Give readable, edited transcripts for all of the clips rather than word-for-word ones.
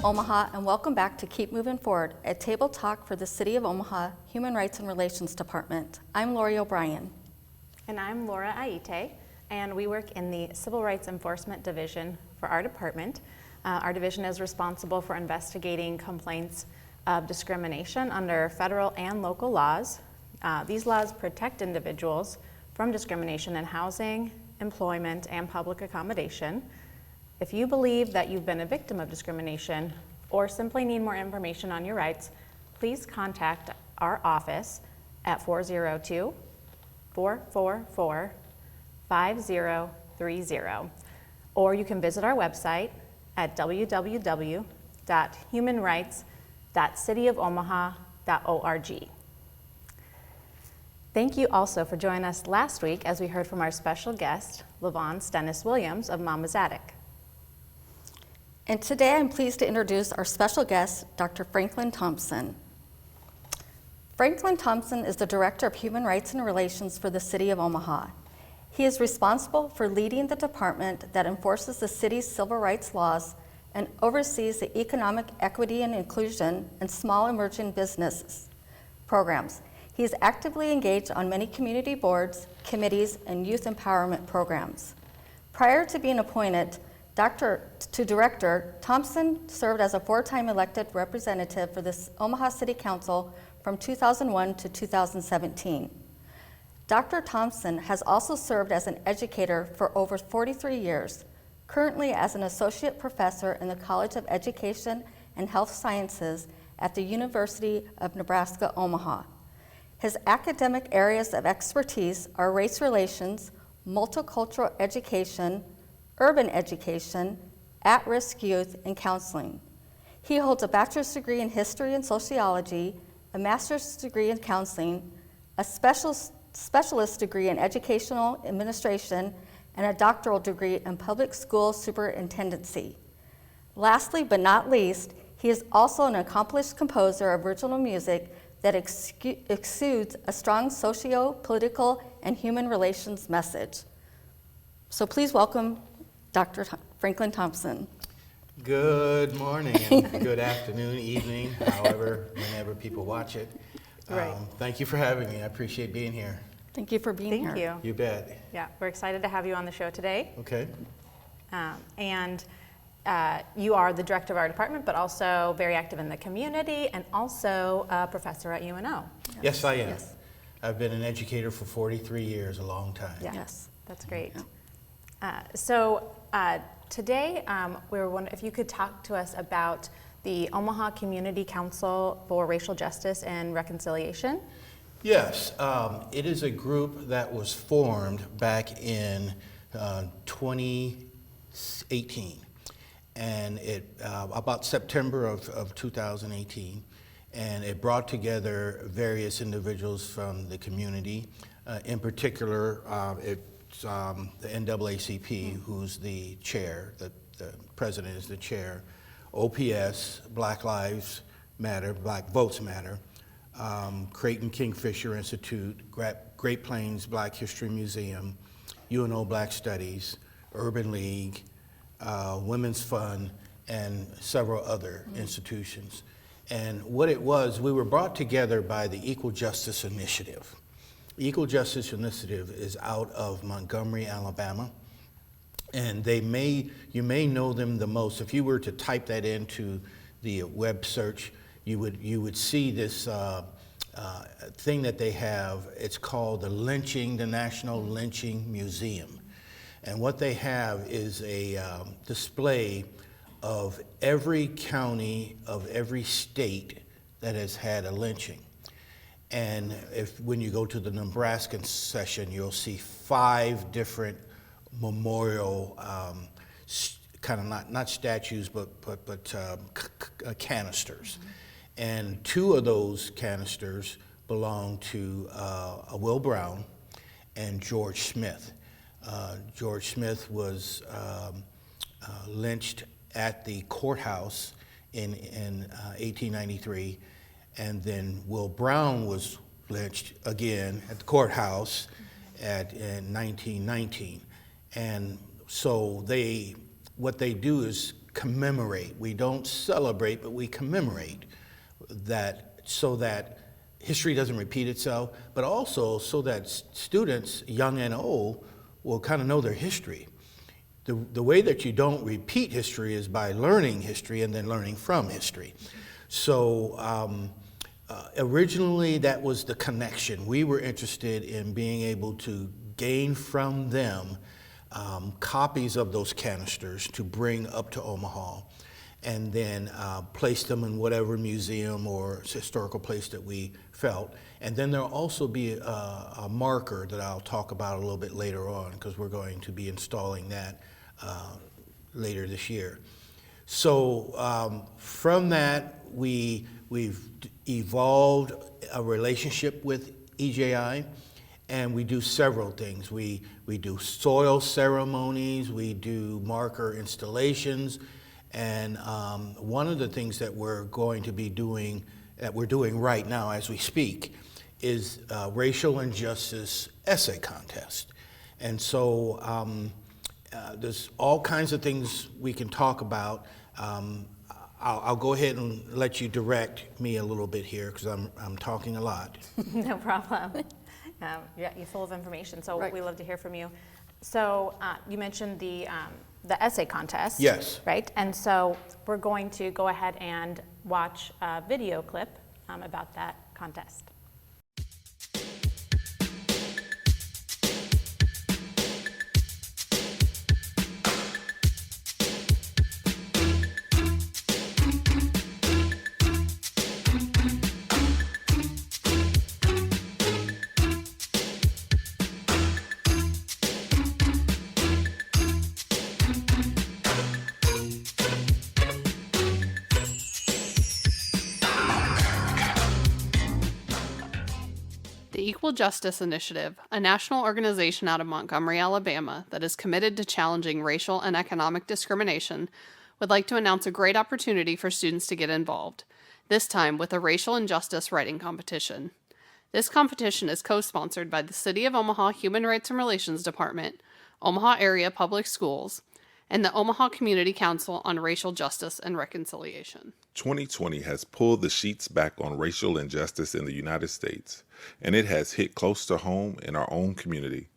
Omaha, and welcome back to Keep Moving Forward, a table talk for the City of Omaha Human Rights and Relations Department. I'm Lori O'Brien. And I'm Laura Aite, and we work in the Civil Rights Enforcement Division for our department. Our division is responsible for investigating complaints of discrimination under federal and local laws. These laws protect individuals from discrimination in housing, employment, and public accommodation. If you believe that you've been a victim of discrimination or simply need more information on your rights, please contact our office at 402-444-5030, or you can visit our website at www.humanrights.cityofomaha.org. Thank you also for joining us last week as we heard from our special guest, LaVon Stennis-Williams of Mama's Attic. And today I'm pleased to introduce our special guest, Dr. Franklin Thompson. Franklin Thompson is the Director of Human Rights and Relations for the City of Omaha. He is responsible for leading the department that enforces the city's civil rights laws and oversees the economic equity and inclusion and small emerging businesses programs. He is actively engaged on many community boards, committees, and youth empowerment programs. Prior to being appointed Director, Thompson served as a 4-time elected representative for the Omaha City Council from 2001 to 2017. Dr. Thompson has also served as an educator for over 43 years, currently as an associate professor in the College of Education and Health Sciences at the University of Nebraska, Omaha. His academic areas of expertise are race relations, multicultural education, urban education, at-risk youth, and counseling. He holds a bachelor's degree in history and sociology, a master's degree in counseling, a specialist degree in educational administration, and a doctoral degree in public school superintendency. Lastly, but not least, he is also an accomplished composer of original music that exudes a strong socio-political and human relations message. So please welcome Dr. Franklin Thompson. Good morning, and good afternoon, evening, however, whenever people watch it. Right. Thank you for having me. I appreciate being here. Thank you for being here. Thank you. You bet. Yeah, we're excited to have you on the show today. Okay. You are the director of our department, but also very active in the community and also a professor at UNO. Yes, I am. Yes. I've been an educator for 43 years, a long time. Yeah. Yes. That's great. Yeah. Today, we were wondering if you could talk to us about the Omaha Community Council for Racial Justice and Reconciliation. Yes, it is a group that was formed back in 2018, and about September of 2018, and it brought together various individuals from the community. In particular, it's the NAACP, who's the chair, the president is the chair, OPS, Black Lives Matter, Black Votes Matter, Creighton Kingfisher Institute, Great Plains Black History Museum, UNO Black Studies, Urban League, Women's Fund, and several other institutions. And what it was, we were brought together by the Equal Justice Initiative. The Equal Justice Initiative is out of Montgomery, Alabama, and you may know them the most. If you were to type that into the web search, you would see this thing that they have. It's called the National Lynching Museum, and what they have is a display of every county of every state that has had a lynching. And when you go to the Nebraska section, you'll see 5 different memorial, kind of not statues, but canisters. Mm-hmm. And 2 of those canisters belong to Will Brown and George Smith. George Smith was lynched at the courthouse in 1893. And then Will Brown was lynched again at the courthouse in 1919. And so what they do is commemorate. We don't celebrate, but we commemorate that, so that history doesn't repeat itself, but also so that students, young and old, will kind of know their history. The way that you don't repeat history is by learning history and then learning from history. So originally that was the connection. We were interested in being able to gain from them copies of those canisters to bring up to Omaha, and then place them in whatever museum or historical place that we felt. And then there'll also be a marker that I'll talk about a little bit later on, because we're going to be installing that later this year. So from that, we've evolved a relationship with EJI, and we do several things. We do soil ceremonies, we do marker installations, and one of the things that we're going to be doing, that we're doing right now as we speak, is racial injustice essay contest. And so there's all kinds of things we can talk about. I'll go ahead and let you direct me a little bit here, because I'm talking a lot. No problem. Yeah, you're full of information, so Right. we love to hear from you. So you mentioned the essay contest. Yes. Right, and so we're going to go ahead and watch a video clip about that contest. The Equal Justice Initiative, a national organization out of Montgomery, Alabama, that is committed to challenging racial and economic discrimination, would like to announce a great opportunity for students to get involved, this time with a racial injustice writing competition. This competition is co-sponsored by the City of Omaha Human Rights and Relations Department, Omaha Area Public Schools, and the Omaha Community Council on Racial Justice and Reconciliation. 2020 has pulled the sheets back on racial injustice in the United States, and it has hit close to home in our own community.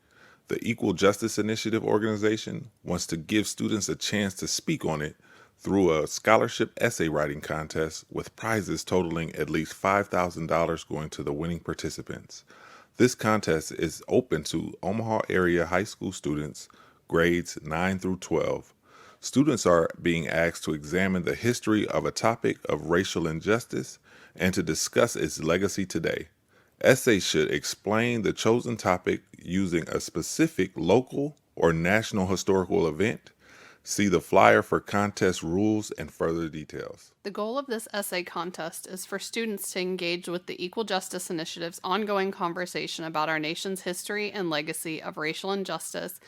The Equal Justice Initiative organization wants to give students a chance to speak on it through a scholarship essay writing contest with prizes totaling at least $5,000 going to the winning participants. This contest is open to Omaha area high school students, grades 9 through 12. Students are being asked to examine the history of a topic of racial injustice and to discuss its legacy today. Essays should explain the chosen topic using a specific local or national historical event. See the flyer for contest rules and further details. The goal of this essay contest is for students to engage with the Equal Justice Initiative's ongoing conversation about our nation's history and legacy of racial injustice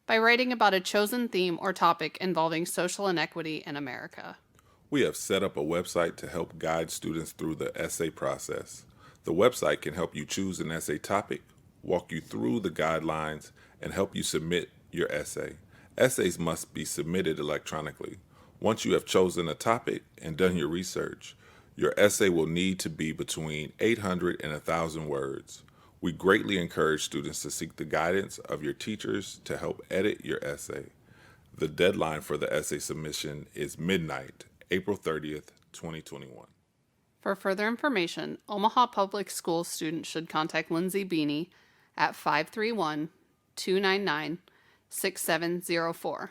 by writing about a chosen theme or topic involving social inequity in America. We have set up a website to help guide students through the essay process. The website can help you choose an essay topic, walk you through the guidelines, and help you submit your essay. Essays must be submitted electronically. Once you have chosen a topic and done your research, your essay will need to be between 800 and 1,000 words. We greatly encourage students to seek the guidance of your teachers to help edit your essay. The deadline for the essay submission is midnight, April 30th, 2021. For further information, Omaha Public Schools students should contact Lindsay Beanie at 531-299-6704.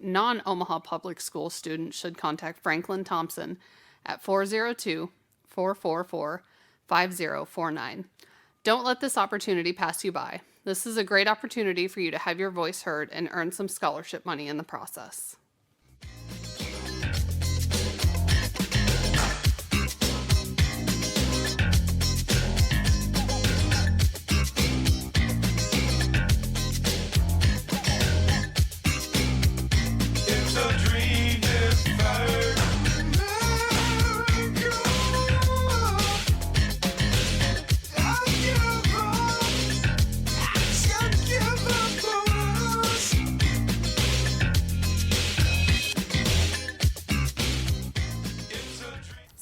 Non-Omaha Public Schools students should contact Franklin Thompson at 402-444-5049. Don't let this opportunity pass you by. This is a great opportunity for you to have your voice heard and earn some scholarship money in the process. It's a dream deferred.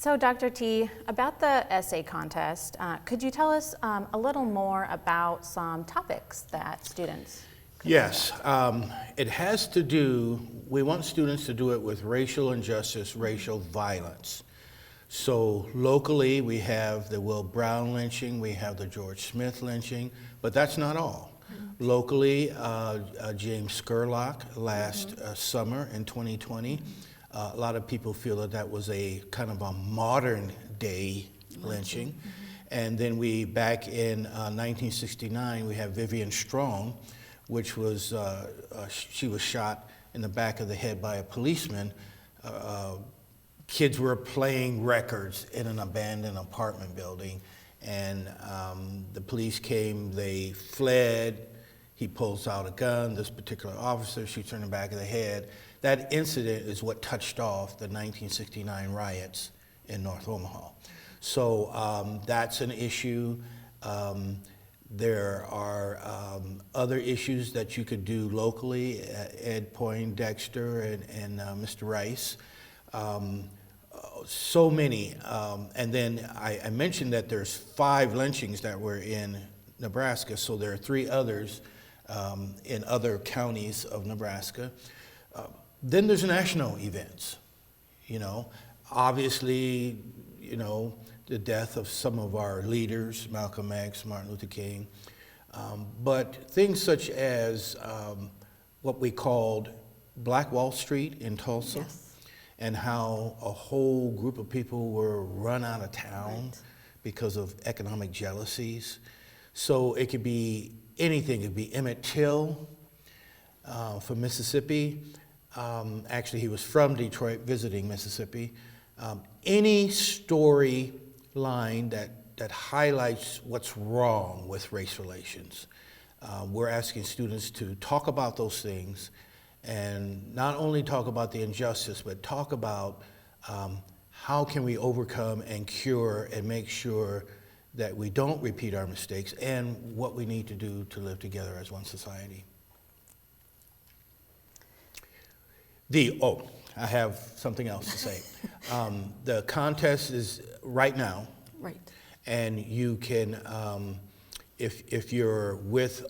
So Dr. T, about the essay contest, could you tell us a little more about some topics that students could Yes, it has to do, we want students to do it with racial injustice, racial violence. So locally, we have the Will Brown lynching, we have the George Smith lynching, but that's not all. Locally, James Scurlock last summer in 2020, a lot of people feel that that was a kind of a modern day lynching. And then back in 1969, we have Vivian Strong, which was, she was shot in the back of the head by a policeman. Kids were playing records in an abandoned apartment building, and the police came, they fled. He pulls out a gun, this particular officer shoots her in the back of the head. That incident is what touched off the 1969 riots in North Omaha. So that's an issue. There are other issues that you could do locally, Ed Poindexter and Mr. Rice. So many. And then I mentioned that there's 5 lynchings that were in Nebraska, so there are 3 others in other counties of Nebraska. Then there's national events, you know. Obviously, you know, the death of some of our leaders, Malcolm X, Martin Luther King, but things such as what we called Black Wall Street in Tulsa, and how a whole group of people were run out of town because of economic jealousies. So it could be anything. It could be Emmett Till from Mississippi. Actually, he was from Detroit visiting Mississippi. Any story line that highlights what's wrong with race relations. We're asking students to talk about those things, and not only talk about the injustice, but talk about how can we overcome and cure and make sure that we don't repeat our mistakes, and what we need to do to live together as one society. I have something else to say. The contest is right now. Right. And you can, if you're with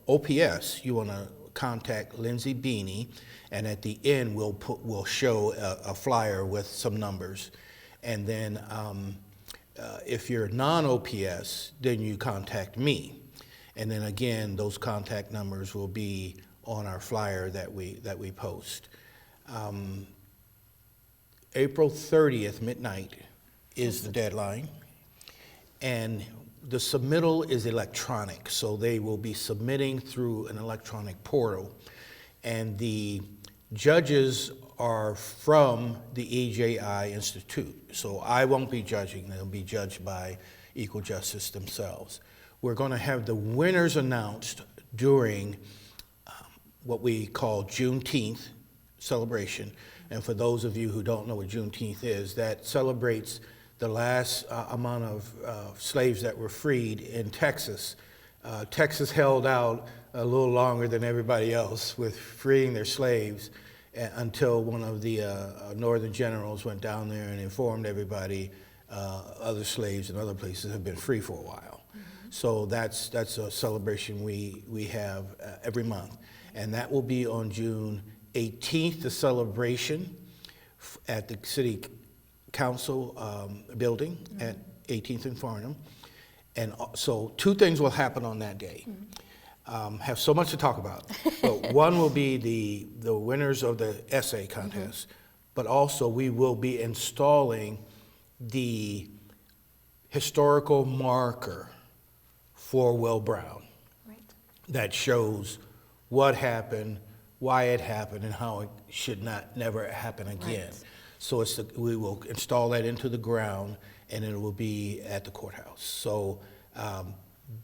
OPS, you want to contact Lindsay Beanie, and at the end we'll show a flyer with some numbers, and then if you're non-OPS, then you contact me, and then again those contact numbers will be on our flyer that we post. April 30th, midnight, is the deadline, and the submittal is electronic, so they will be submitting through an electronic portal, and the judges are from the EJI Institute, so I won't be judging, they'll be judged by Equal Justice themselves. We're going to have the winners announced during what we call Juneteenth Celebration, and for those of you who don't know what Juneteenth is, that celebrates the last amount of slaves that were freed in Texas. Texas held out a little longer than everybody else with freeing their slaves until one of the northern generals went down there and informed everybody other slaves in other places have been free for a while. So that's a celebration we have every month. And that will be on June 18th, the celebration at the City Council building at 18th and Farnham. And so 2 things will happen on that day. Have so much to talk about. But one will be the winners of the essay contest, but also we will be installing the historical marker for Will Brown that shows what happened, why it happened, and how it should never happen again. So we will install that into the ground, and it will be at the courthouse. So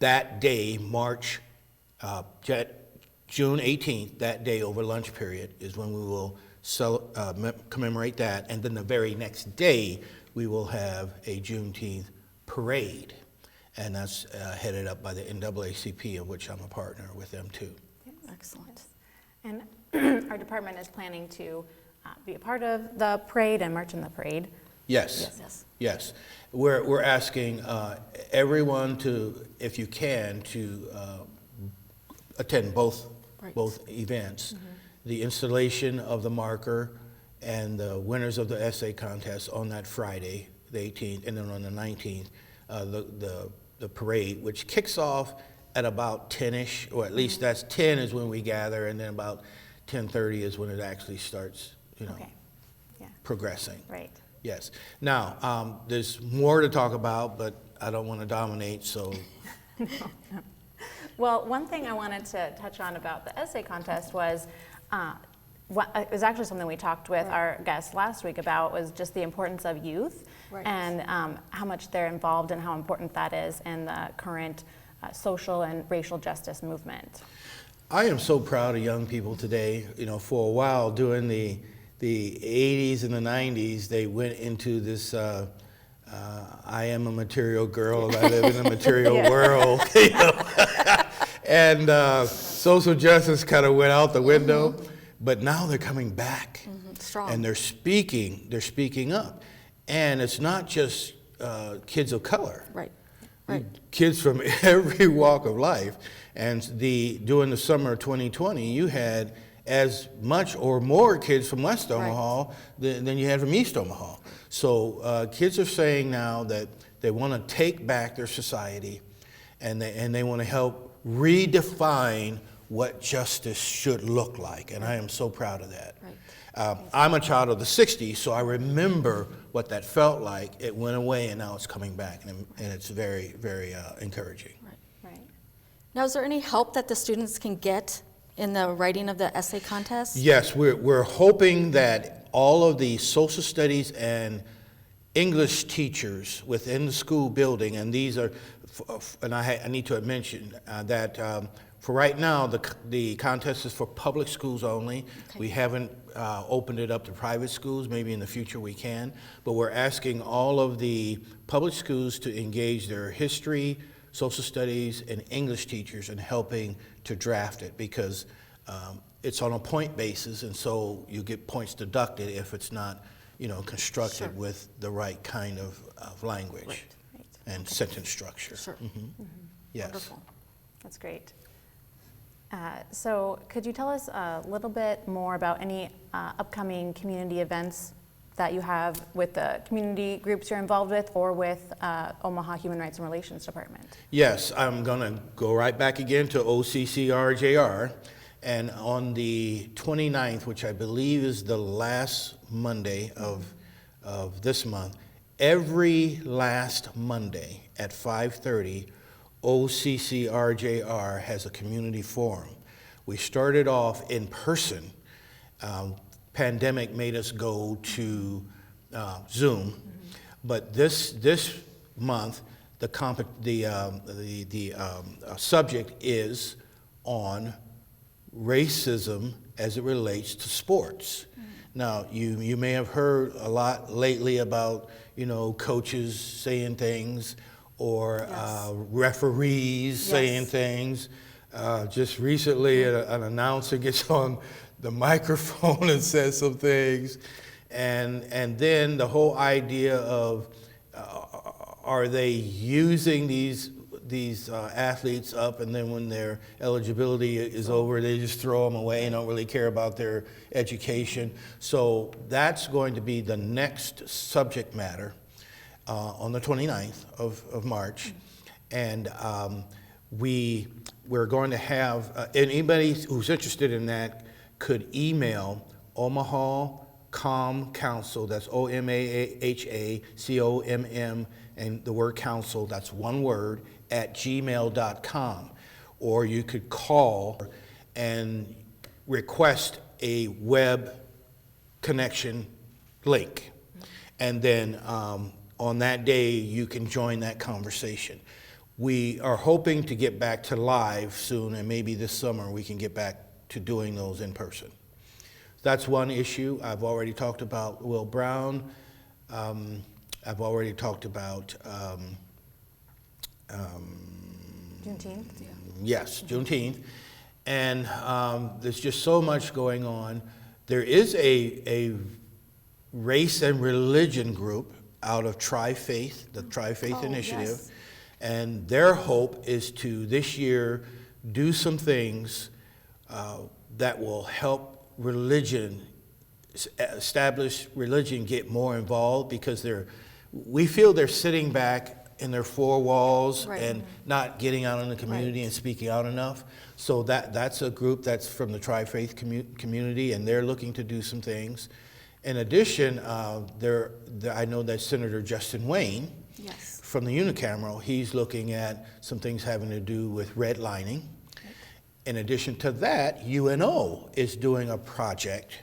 that day, June 18th, that day over lunch period is when we will commemorate that, and then the very next day we will have a Juneteenth parade, and that's headed up by the NAACP, of which I'm a partner with them too. Excellent. And our department is planning to be a part of the parade and march in the parade? Yes. Yes. Yes. We're asking everyone to, if you can, to attend both Right. both events. The installation of the marker and the winners of the essay contest on that Friday, the 18th, and then on the 19th, the parade, which kicks off at about 10-ish, or at least that's 10 is when we gather, and then about 10:30 is when it actually starts, Okay, yeah, progressing. right. Yes. Now, there's more to talk about, but I don't want to dominate, so Well, one thing I wanted to touch on about the essay contest was, it was actually something we talked with our guest last week about, was just the importance of youth Right. and how much they're involved and how important that is in the current social and racial justice movement. I am so proud of young people today. You know, for a while during the 80s and the 90s, they went into this, I am a material girl, I live in a material world, you know. And social justice kind of went out the window, but now they're coming back. Strong. And they're speaking up. And it's not just kids of color. Right. Right. Kids from every walk of life. And during the summer of 2020, you had as much or more kids from West Omaha than you had from East Omaha. So kids are saying now that they want to take back their society, and they want to help redefine what justice should look like. And I am so proud of that. Right. I'm a child of the 60s, so I remember what that felt like. It went away, and now it's coming back, and it's very, very encouraging. Right. Now, is there any help that the students can get in the writing of the essay contest? Yes, we're hoping that all of the social studies and English teachers within the school building, and these are, and I need to mention that for right now, the contest is for public schools only. Okay. We haven't opened it up to private schools. Maybe in the future we can. But we're asking all of the public schools to engage their history, social studies, and English teachers in helping to draft it, because it's on a point basis, and so you get points deducted if it's not, constructed Sure. with the right kind of language Right. and sentence structure. Sure. Yes. Wonderful. That's great. So could you tell us a little bit more about any upcoming community events that you have with the community groups you're involved with, or with Omaha Human Rights and Relations Department? Yes, I'm going to go right back again to OCCRJR, and on the 29th, which I believe is the last Monday of this month, every last Monday at 5:30, OCCRJR has a community forum. We started off in person. Pandemic made us go to Zoom, but this month the subject is on racism as it relates to sports. Now, you may have heard a lot lately about coaches saying things, or referees saying things. Just recently, an announcer gets on the microphone and says some things, and then the whole idea of are they using these athletes up, and then when their eligibility is over, they just throw them away and don't really care about their education. So that's going to be the next subject matter on the 29th of March. And we're going to have, anybody who's interested in that could email Omaha Comm Council, that's OMAHACOMM, and the word council, that's one word, at gmail.com. Or you could call and request a web connection link. And then on that day, you can join that conversation. We are hoping to get back to live soon, and maybe this summer we can get back to doing those in person. That's one issue. I've already talked about Will Brown. I've already talked about Juneteenth? Yes, Juneteenth. And there's just so much going on There is a race and religion group out of Tri-Faith, the Tri-Faith Oh, Initiative. yes. And their hope is to, this year, do some things that will help religion, establish religion, get more involved, because we feel they're sitting back in their four walls Right. and not getting out in the community and speaking out enough. So that's a group that's from the Tri-Faith community, and they're looking to do some things. In addition, I know that Senator Justin Wayne, Yes. from the unicameral, he's looking at some things having to do with redlining. In addition to that, UNO is doing a project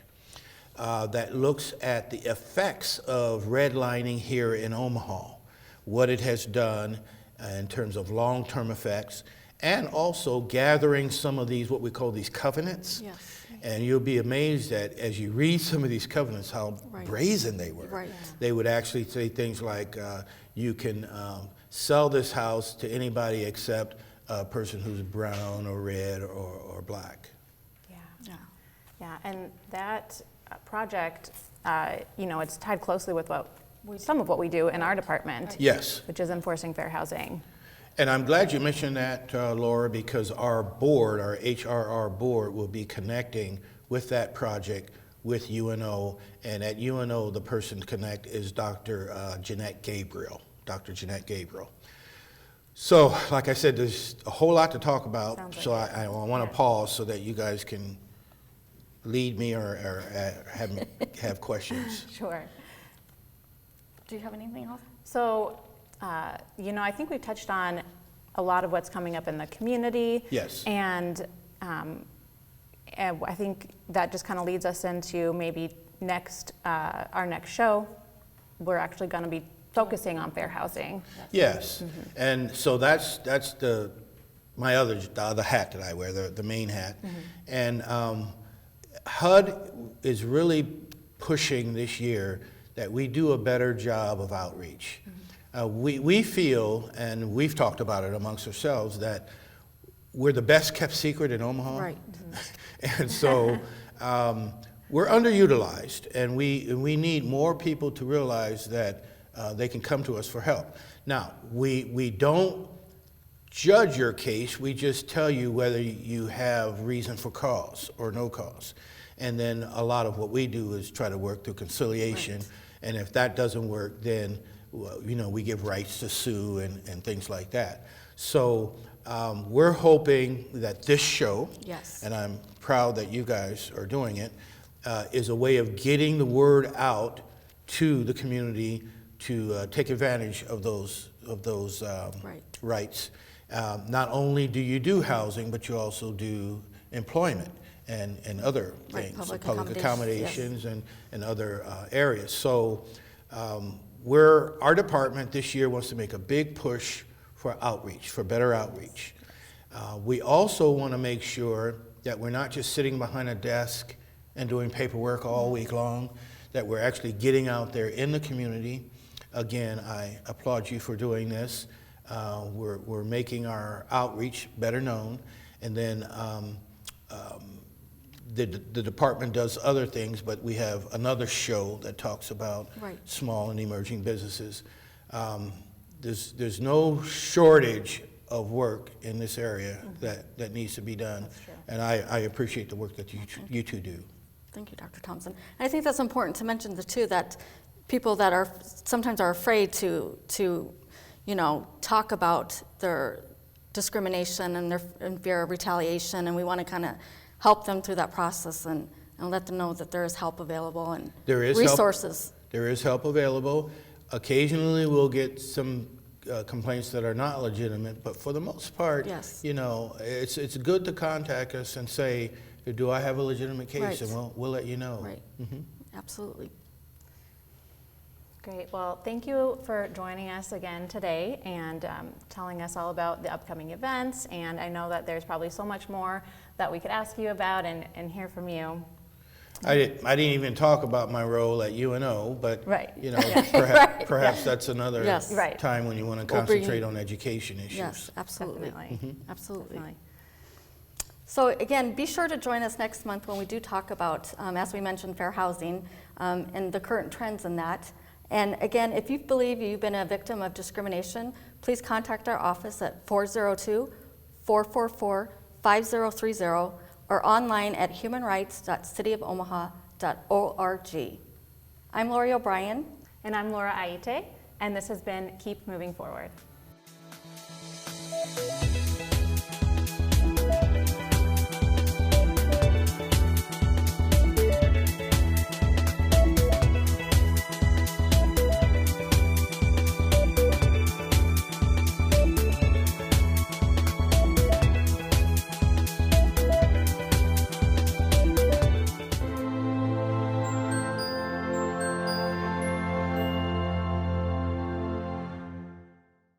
that looks at the effects of redlining here in Omaha, what it has done in terms of long-term effects, and also gathering some of these, what we call these covenants. Yes. And you'll be amazed at, as you read some of these covenants, how Right. brazen they were. Right. They would actually say things like, you can sell this house to anybody except a person who's brown or red or black. Yeah. Yeah. Yeah, and that project, it's tied closely with some of what we do in our department. Yes. Which is enforcing fair housing. And I'm glad you mentioned that, Laura, because our board, our HRR board, will be connecting with that project with UNO. And at UNO, the person to connect is Dr. Jeanette Gabriel. So, like I said, there's a whole lot to talk about. Sounds like So it. I want to Yeah. pause so that you guys can lead me or have questions. Sure. Do you have anything else? So, I think we've touched on a lot of what's coming up in the community. Yes. And I think that just kind of leads us into maybe our next show. We're actually going to be focusing on fair housing. Yes, and so that's the other hat that I wear, the main hat, and HUD is really pushing this year that we do a better job of outreach. We feel, and we've talked about it amongst ourselves, that we're the best kept secret in Omaha. Right. And so we're underutilized, and we need more people to realize that they can come to us for help. Now, we don't judge your case, we just tell you whether you have reason for cause or no cause. And then a lot of what we do is try to work through conciliation, and if that doesn't work, then we give rights to sue and things like that. So we're hoping that this show, Yes. and I'm proud that you guys are doing it, is a way of getting the word out to the community to take advantage of those Right. rights. Not only do you do housing, but you also do employment and other Right, things, public public accommodations, accommodations and other areas. So our department this year wants to make a big push for outreach, for better outreach. We also want to make sure that we're not just sitting behind a desk and doing paperwork all week long, that we're actually getting out there in the community. Again, I applaud you for doing this. We're making our outreach better known, and then the department does other things, but we have another show that talks about Right. small and emerging businesses. There's no shortage of work in this area that needs to be done, and I appreciate the work that you two do. Thank you, Dr. Thompson. And I think that's important to mention too, that people that are sometimes are afraid to talk about their discrimination and their fear of retaliation, and we want to kind of help them through that process and let them know that there is help available and There is resources. There is help available. Occasionally, we'll get some complaints that are not legitimate, but for the most part, Yes. it's good to contact us and say, do I have a legitimate case? Right. And we'll let you know. Right. Absolutely. Great. Well, thank you for joining us again today and telling us all about the upcoming events. And I know that there's probably so much more that we could ask you about and hear from you. I didn't even talk about my role at UNO, but Right. perhaps that's another Yes. Right. time when you want to We'll bring concentrate on education issues. yes, absolutely. Definitely. Absolutely. Definitely. So again, be sure to join us next month when we do talk about, as we mentioned, fair housing and the current trends in that. And again, if you believe you've been a victim of discrimination, please contact our office at 402-444-5030 or online at humanrights.cityofomaha.org. I'm Lori O'Brien. And I'm Laura Aite, and this has been Keep Moving Forward.